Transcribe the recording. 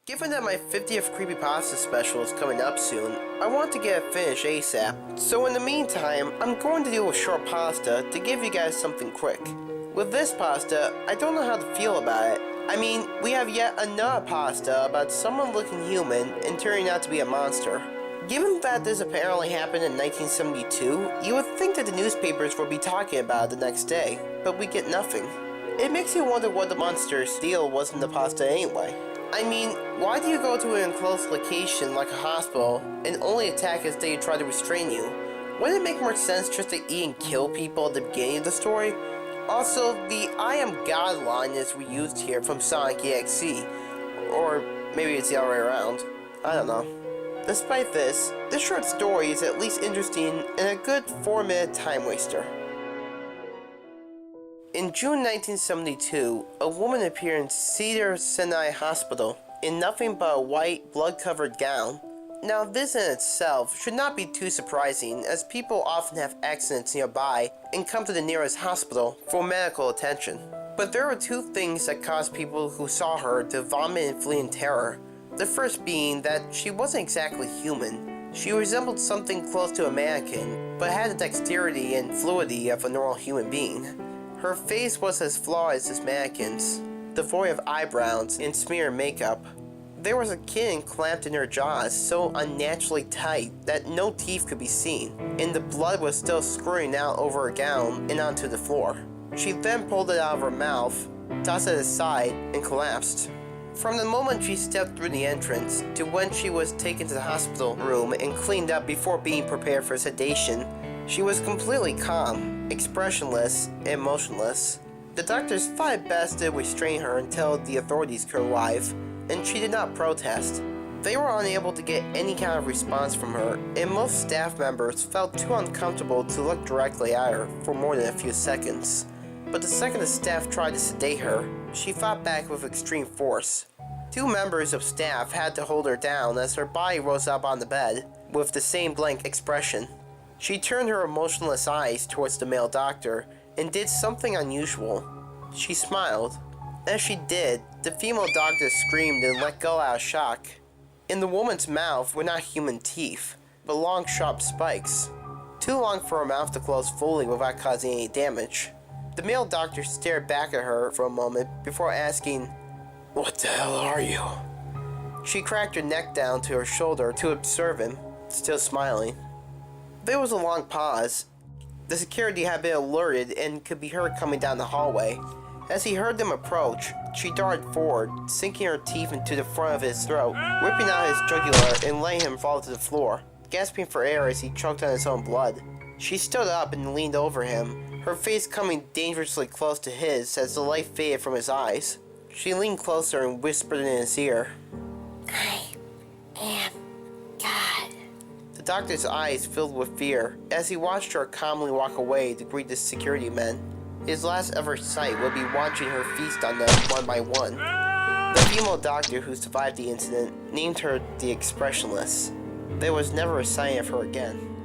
Given that my 50th Creepypasta special is coming up soon, I want to get it finished ASAP. So in the meantime, I'm going to do a short pasta to give you guys something quick. With this pasta, I don't know how to feel about it. I mean, we have yet another pasta about someone looking human and turning out to be a monster. Given that this apparently happened in 1972, you would think that the newspapers would be talking about it the next day, but we get nothing. It makes you wonder what the monster's deal was in the pasta anyway. I mean, why do you go to an enclosed location like a hospital and only attack as they try to restrain you? Wouldn't it make more sense just to eat and kill people at the beginning of the story? Also, the I am God line is reused here from Sonic EXE. Or maybe it's the other way around. I don't know. Despite this short story is at least interesting and a good 4-minute time waster. In June 1972, a woman appeared in Cedar Sinai Hospital in nothing but a white, blood-covered gown. Now this in itself should not be too surprising, as people often have accidents nearby and come to the nearest hospital for medical attention. But there were two things that caused people who saw her to vomit and flee in terror. The first being that she wasn't exactly human. She resembled something close to a mannequin, but had the dexterity and fluidity of a normal human being. Her face was as flawed as this mannequin's, devoid of eyebrows and smeared makeup. There was a kitten clamped in her jaws so unnaturally tight that no teeth could be seen, and the blood was still squirting out over her gown and onto the floor. She then pulled it out of her mouth, tossed it aside, and collapsed. From the moment she stepped through the entrance to when she was taken to the hospital room and cleaned up before being prepared for sedation, she was completely calm, expressionless, and motionless. The doctors thought it best to restrain her until the authorities could arrive, and she did not protest. They were unable to get any kind of response from her, and most staff members felt too uncomfortable to look directly at her for more than a few seconds. But the second the staff tried to sedate her, she fought back with extreme force. Two members of staff had to hold her down as her body rose up on the bed, with the same blank expression. She turned her emotionless eyes towards the male doctor and did something unusual. She smiled. As she did, the female doctor screamed and let go out of shock. In the woman's mouth were not human teeth, but long sharp spikes. Too long for her mouth to close fully without causing any damage. The male doctor stared back at her for a moment before asking, "What the hell are you?" She cracked her neck down to her shoulder to observe him, still smiling. There was a long pause. The security had been alerted and could be heard coming down the hallway. As he heard them approach, she darted forward, sinking her teeth into the front of his throat, ripping out his jugular and letting him fall to the floor, gasping for air as he choked on his own blood. She stood up and leaned over him, her face coming dangerously close to his as the light faded from his eyes. She leaned closer and whispered in his ear, "I am God." The doctor's eyes filled with fear as he watched her calmly walk away to greet the security men. His last ever sight would be watching her feast on them one by one. The female doctor who survived the incident named her the Expressionless. There was never a sign of her again.